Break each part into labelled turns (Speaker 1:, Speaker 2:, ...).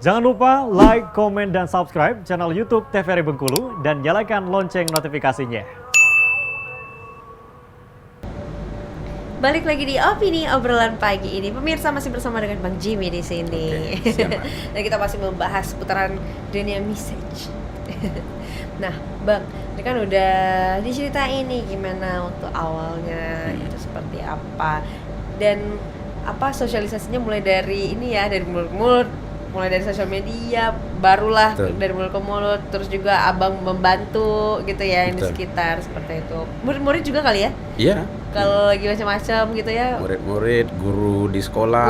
Speaker 1: Jangan lupa like, komen, dan subscribe channel YouTube TVRI Bengkulu dan nyalakan lonceng notifikasinya.
Speaker 2: Balik lagi di Opini Obrolan Pagi ini. Pemirsa masih bersama dengan Bang Jimmy di sini. Dan kita masih membahas seputaran dunia message. Nah, Bang, ini kan udah diceritain nih gimana waktu awalnya itu seperti apa. Dan apa sosialisasinya mulai dari ini ya, dari mulut-mulut, mulai dari sosial media, barulah dari mulut ke mulut, terus juga abang membantu gitu ya yang di sekitar seperti itu. Murid-murid juga kali ya?
Speaker 3: Iya.
Speaker 2: Kalau lagi macam-macam gitu ya.
Speaker 3: Murid-murid, guru di sekolah.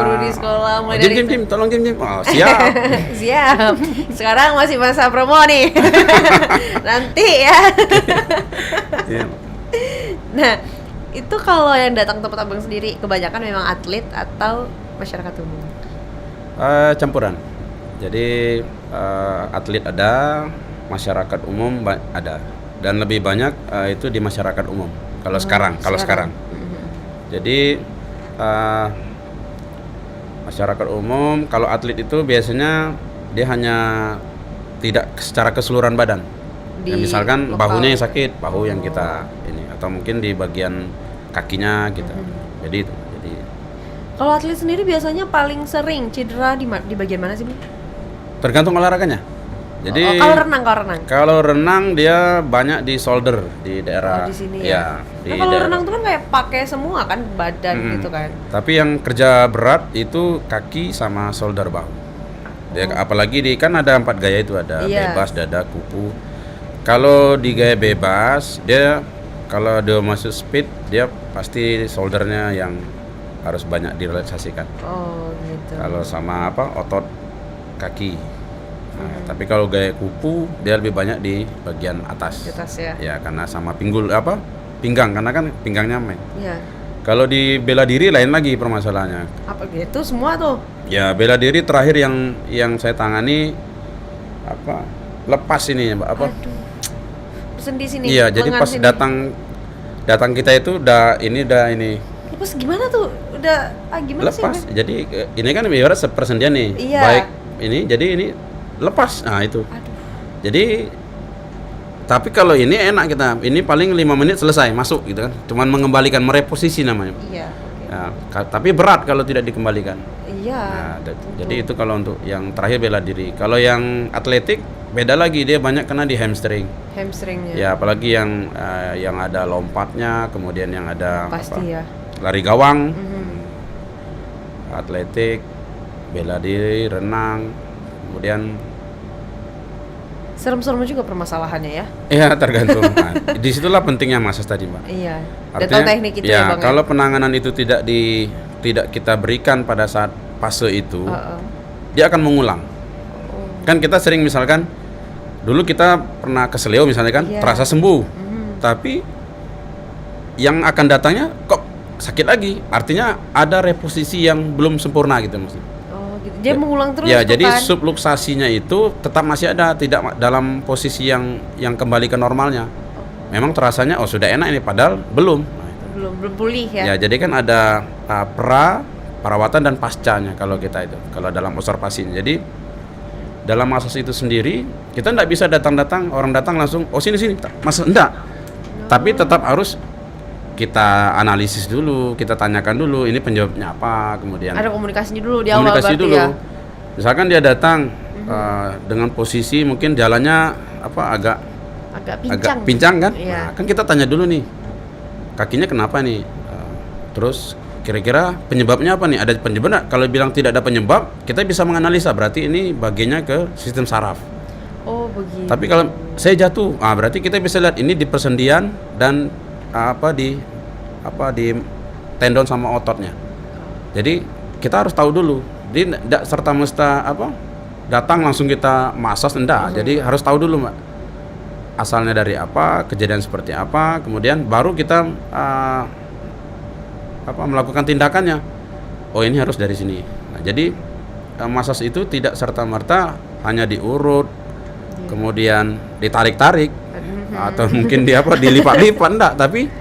Speaker 2: Mulai dari
Speaker 3: Jim, tolong Jim. Oh, siap.
Speaker 2: Siap. Sekarang masih masa promo nih. Nanti ya.
Speaker 3: Iya.
Speaker 2: Nah, itu kalau yang datang tempat abang sendiri kebanyakan memang atlet atau masyarakat umum?
Speaker 3: Campuran. Jadi atlet ada, masyarakat umum ada, dan lebih banyak itu di masyarakat umum. Kalau sekarang. Jadi masyarakat umum, kalau atlet itu biasanya dia hanya tidak secara keseluruhan badan. Ya, misalkan lokal. Bahunya yang sakit, bahu yang kita ini, atau mungkin di bagian kakinya gitu. Jadi itu.
Speaker 2: Kalau atlet sendiri biasanya paling sering cedera di bagian mana sih, Bu?
Speaker 3: Tergantung olahraganya. Jadi kalau renang dia banyak di shoulder, di daerah
Speaker 2: di sini
Speaker 3: ya.
Speaker 2: Nah, kalau renang tuh kan kayak pakai semua kan badan gitu kan.
Speaker 3: Tapi yang kerja berat itu kaki sama shoulder bahu. Dia, apalagi kan ada 4 gaya itu, ada bebas, dada, kupu. Kalau di gaya bebas dia kalau dia masuk speed dia pasti shouldernya yang harus banyak direlaksasikan. Oh gitu. Kalau sama otot kaki. Nah, tapi kalau gaya kupu dia lebih banyak di bagian atas. Di atas ya. Ya karena sama pinggang karena kan pinggangnya main. Iya. Kalau di bela diri lain lagi permasalahannya. Apa gitu semua tuh? Ya bela diri terakhir yang saya tangani lepas ini Mbak
Speaker 2: Sendi sini.
Speaker 3: Iya, jadi pas sini. datang kita itu udah ini.
Speaker 2: Lepas gimana tuh? Udah gimana
Speaker 3: lepas.
Speaker 2: sih?
Speaker 3: Jadi ini kan ibarat sepersendian nih. Iya. Baik ini jadi ini lepas. Nah, itu. Aduh. Jadi tapi kalau ini enak kita. Ini paling 5 menit selesai masuk gitu kan. Cuman mengembalikan mereposisi namanya. Iya. Okay. Nah, tapi berat kalau tidak dikembalikan. Iya. Nah, jadi itu kalau untuk yang terakhir bela diri. Kalau yang atletik beda lagi, dia banyak kena di hamstring. Hamstringnya. Ya, apalagi yang ada lompatnya, kemudian yang ada lari gawang, atletik, bela diri, renang, kemudian
Speaker 2: serem-serem juga permasalahannya ya.
Speaker 3: Iya, tergantung. Nah, disitulah pentingnya massage tadi, Mbak. Iya. Artinya, teknik itu ya, Bang. Kalau penanganan itu tidak kita berikan pada saat fase itu, dia akan mengulang. Kan kita sering misalkan dulu kita pernah keseleo misalnya kan, terasa sembuh. Tapi yang akan datangnya kok sakit lagi. Artinya ada reposisi yang belum sempurna gitu maksudnya.
Speaker 2: Dia mengulang terus.
Speaker 3: Ya, jadi subluxasinya itu tetap masih ada, tidak dalam posisi yang kembali ke normalnya. Memang terasanya sudah enak ini, padahal belum.
Speaker 2: Belum pulih ya.
Speaker 3: Ya, jadi kan ada perawatan dan pascanya kalau kita itu. Kalau dalam observasi. Jadi dalam massage itu sendiri kita tidak bisa datang orang datang langsung sini mas enggak. Tapi tetap harus kita analisis dulu, kita tanyakan dulu ini penyebabnya apa, kemudian
Speaker 2: ada komunikasinya dulu di awal berarti ya.
Speaker 3: Misalkan dia datang dengan posisi mungkin jalannya agak pincang kan? Iya. Nah, kan kita tanya dulu nih, kakinya kenapa nih? Terus kira-kira penyebabnya apa nih? Ada penyebab? Kalau bilang tidak ada penyebab, kita bisa menganalisa berarti ini bagiannya ke sistem saraf. Oh begitu. Tapi kalau saya jatuh, berarti kita bisa lihat ini di persendian dan di tendon sama ototnya. Jadi kita harus tahu dulu. Jadi tidak serta-merta datang langsung kita massage, enggak. Jadi harus tahu dulu, Mbak. Asalnya dari apa, kejadian seperti apa, kemudian baru kita melakukan tindakannya. Oh, ini harus dari sini. Nah, jadi massage itu tidak serta-merta hanya diurut, kemudian ditarik-tarik atau mungkin dilipat-lipat, enggak, tapi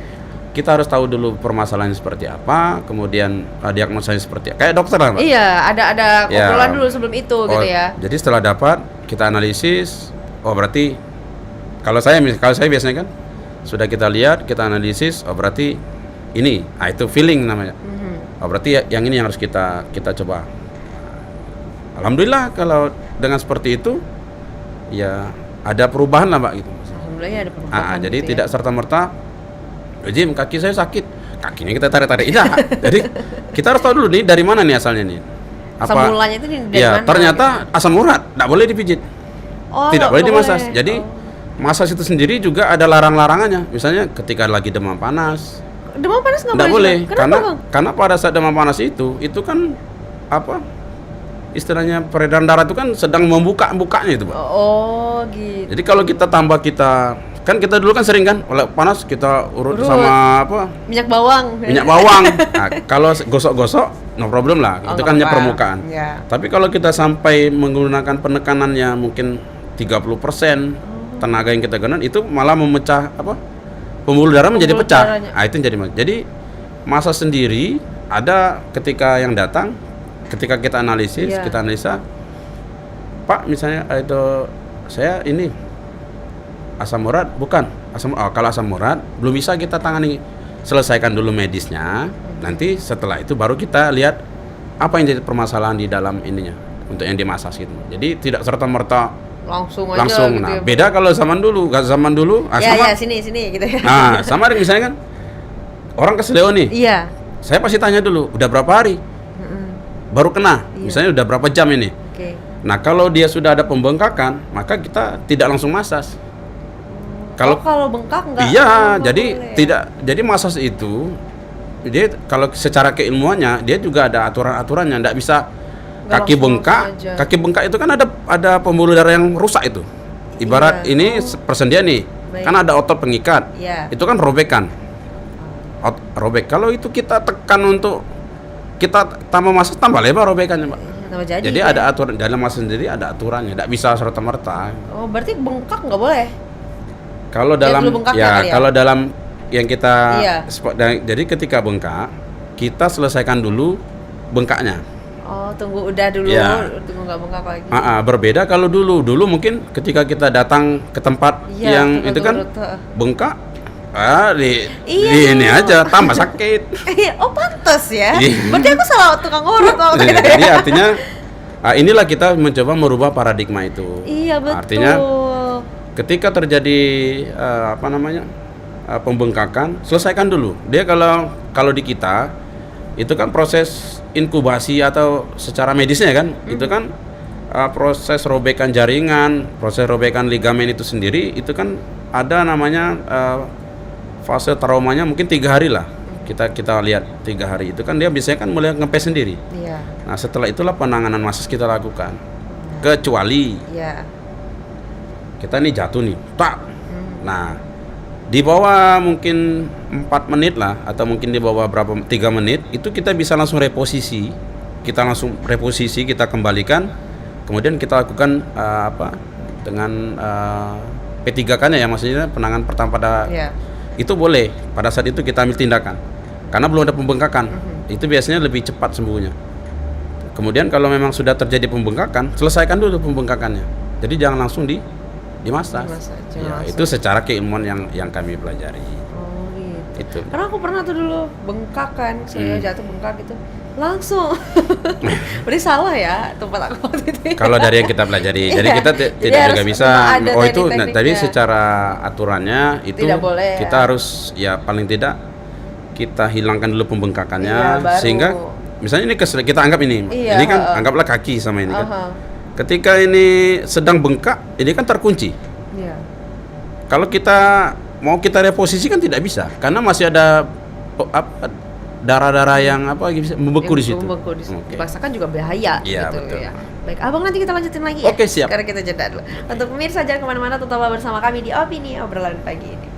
Speaker 3: kita harus tahu dulu permasalahannya seperti apa, kemudian diagnosanya seperti apa. Kayak dokter lah, Mbak.
Speaker 2: Iya, ada
Speaker 3: Ya.
Speaker 2: obrolan dulu sebelum itu gitu ya.
Speaker 3: Jadi setelah dapat, kita analisis. Oh berarti kalau saya biasanya kan sudah kita lihat, kita analisis. Oh berarti ini, itu feeling namanya. Oh berarti yang ini yang harus kita coba. Alhamdulillah kalau dengan seperti itu, ya ada perubahan lah, Mbak gitu.
Speaker 2: Alhamdulillah ya ada perubahan.
Speaker 3: Jadi
Speaker 2: gitu ya.
Speaker 3: tidak serta merta, Jim kaki saya sakit, kakinya kita tarik-tarik. Tidak. Jadi kita harus tahu dulu nih dari mana nih asalnya nih.
Speaker 2: Asam mulanya itu dari
Speaker 3: ya,
Speaker 2: mana?
Speaker 3: ternyata asam urat tidak boleh dipijit,
Speaker 2: Oh,
Speaker 3: tidak boleh
Speaker 2: nggak
Speaker 3: dimasas.
Speaker 2: boleh.
Speaker 3: Jadi masas itu sendiri juga ada larang-larangannya. Misalnya ketika lagi demam panas,
Speaker 2: Demam panas nggak
Speaker 3: tidak
Speaker 2: boleh.
Speaker 3: boleh.
Speaker 2: juga? Kenapa, Bang?
Speaker 3: Karena pada saat demam panas itu kan apa? Istilahnya peredaran darah itu kan sedang membukanya itu, Pak.
Speaker 2: Oh, gitu.
Speaker 3: Jadi kalau kita kan kita dulu kan sering kan oleh panas kita urut sama apa?
Speaker 2: Minyak bawang.
Speaker 3: Minyak bawang. Nah, kalau gosok-gosok no problem lah.
Speaker 2: Oh,
Speaker 3: Itu kan hanya
Speaker 2: nggak apa-apa.
Speaker 3: permukaan.
Speaker 2: Ya.
Speaker 3: Tapi kalau kita sampai menggunakan penekanannya mungkin 30% tenaga yang kita gunakan itu malah memecah apa? Pembuluh darah menjadi
Speaker 2: Pembuluh
Speaker 3: pecah.
Speaker 2: darahnya.
Speaker 3: Nah, itu jadi masa sendiri ada ketika yang datang ketika kita analisis,
Speaker 2: Iya.
Speaker 3: kita analisa, Pak misalnya itu saya ini asam urat bukan kalau asam urat belum bisa kita tangani, selesaikan dulu medisnya, nanti setelah itu baru kita lihat apa yang jadi permasalahan di dalam ininya untuk yang dimasas gitu. Jadi tidak serta merta
Speaker 2: Langsung aja
Speaker 3: langsung.
Speaker 2: gitu
Speaker 3: Nah
Speaker 2: ya,
Speaker 3: beda kalau zaman dulu
Speaker 2: ya sini gitu ya.
Speaker 3: nah sama misalnya kan orang keseleo nih,
Speaker 2: Iya.
Speaker 3: saya pasti tanya dulu udah berapa hari baru kena, misalnya udah berapa jam ini.
Speaker 2: Oke.
Speaker 3: Nah kalau dia sudah ada pembengkakan maka kita tidak langsung masas.
Speaker 2: Kalau bengkak nggak?
Speaker 3: Iya,
Speaker 2: nggak
Speaker 3: jadi
Speaker 2: boleh ya?
Speaker 3: tidak. Jadi masas itu, dia kalau secara keilmuannya dia juga ada aturan-aturannya. Tidak bisa
Speaker 2: Nggak
Speaker 3: kaki
Speaker 2: langsung
Speaker 3: bengkak.
Speaker 2: aja.
Speaker 3: Kaki bengkak itu kan ada pembuluh darah yang rusak itu. Ibarat
Speaker 2: Iya.
Speaker 3: ini persendian nih,
Speaker 2: Baik.
Speaker 3: kan ada otot pengikat.
Speaker 2: Iya.
Speaker 3: Itu kan robekan. Robek. Kalau itu kita tekan untuk kita tambah masas, tambah lebar robekannya, Pak.
Speaker 2: Nama jadi.
Speaker 3: Jadi
Speaker 2: ya?
Speaker 3: ada aturan dalam masas sendiri, ada aturannya. Tidak bisa serta merta.
Speaker 2: Oh, berarti bengkak nggak boleh?
Speaker 3: Kalau
Speaker 2: Ya,
Speaker 3: dalam
Speaker 2: dulu bengkaknya kali ya?
Speaker 3: kalau dalam yang kita
Speaker 2: Iya.
Speaker 3: jadi ketika bengkak, kita selesaikan dulu bengkaknya.
Speaker 2: Oh, tunggu udah dulu,
Speaker 3: Iya.
Speaker 2: tunggu nggak bengkak lagi.
Speaker 3: Berbeda kalau dulu mungkin ketika kita datang ke tempat
Speaker 2: Iya,
Speaker 3: yang
Speaker 2: tukang
Speaker 3: itu kan
Speaker 2: urut, heeh.
Speaker 3: bengkak, di
Speaker 2: Iya,
Speaker 3: ini
Speaker 2: dulu.
Speaker 3: aja tambah sakit.
Speaker 2: Oh, pantas ya.
Speaker 3: Iya.
Speaker 2: Berarti aku salah tukang urut waktu itu.
Speaker 3: Jadi artinya inilah kita mencoba merubah paradigma itu.
Speaker 2: Iya, betul.
Speaker 3: Artinya ketika terjadi pembengkakan, selesaikan dulu. Dia kalau di kita itu kan proses inkubasi atau secara medisnya kan, itu kan proses robekan jaringan, proses robekan ligamen itu sendiri itu kan ada namanya fase traumanya mungkin 3 hari lah. Kita lihat 3 hari itu kan dia biasanya kan mulai ngepes sendiri.
Speaker 2: Iya.
Speaker 3: Nah setelah itulah penanganan masas kita lakukan. Kecuali
Speaker 2: Iya.
Speaker 3: kita nih jatuh nih, tak. Nah, di bawah mungkin 4 menit lah, atau mungkin di bawah 3 menit, itu kita bisa langsung reposisi. Kita langsung reposisi, kita kembalikan, kemudian kita lakukan dengan P3K-nya ya, maksudnya penanganan pertama pada
Speaker 2: Iya.
Speaker 3: itu boleh. Pada saat itu kita ambil tindakan, karena belum ada pembengkakan. Itu biasanya lebih cepat sembuhnya. Kemudian kalau memang sudah terjadi pembengkakan, selesaikan dulu pembengkakannya. Jadi jangan langsung dimasas.
Speaker 2: Jangan
Speaker 3: Ya,
Speaker 2: langsung.
Speaker 3: itu secara keilmuan yang kami pelajari.
Speaker 2: Oh, gitu.
Speaker 3: Itu.
Speaker 2: Karena aku pernah tuh dulu bengkak kan, saya jatuh bengkak gitu. Langsung. Berarti salah ya tempat aku waktu itu.
Speaker 3: Kalau dari yang kita pelajari, jadi
Speaker 2: Iya.
Speaker 3: kita
Speaker 2: Jadi
Speaker 3: tidak
Speaker 2: harus
Speaker 3: juga bisa.
Speaker 2: memang ada
Speaker 3: Oh itu,
Speaker 2: teknik-tekniknya.
Speaker 3: tadi secara aturannya itu
Speaker 2: Tidak boleh,
Speaker 3: kita
Speaker 2: ya.
Speaker 3: harus ya paling tidak kita hilangkan dulu pembengkakannya,
Speaker 2: Iya, baru.
Speaker 3: sehingga misalnya ini kita anggap ini,
Speaker 2: Iya,
Speaker 3: ini kan
Speaker 2: heeh.
Speaker 3: anggaplah kaki sama ini kan.
Speaker 2: Aha.
Speaker 3: Ketika ini sedang bengkak, ini kan terkunci.
Speaker 2: Iya.
Speaker 3: Kalau kita mau kita reposisi kan tidak bisa, karena masih ada darah-darah yang membeku di situ.
Speaker 2: Membeku di situ.
Speaker 3: Oke.
Speaker 2: Dipaksakan juga bahaya.
Speaker 3: Iya,
Speaker 2: gitu,
Speaker 3: betul.
Speaker 2: ya. Baik, abang nanti kita lanjutin lagi ya.
Speaker 3: Oke, siap.
Speaker 2: Sekarang kita jeda dulu. Untuk pemirsa jangan kemana-mana, tetaplah bersama kami di Opini Obrolan Pagi ini.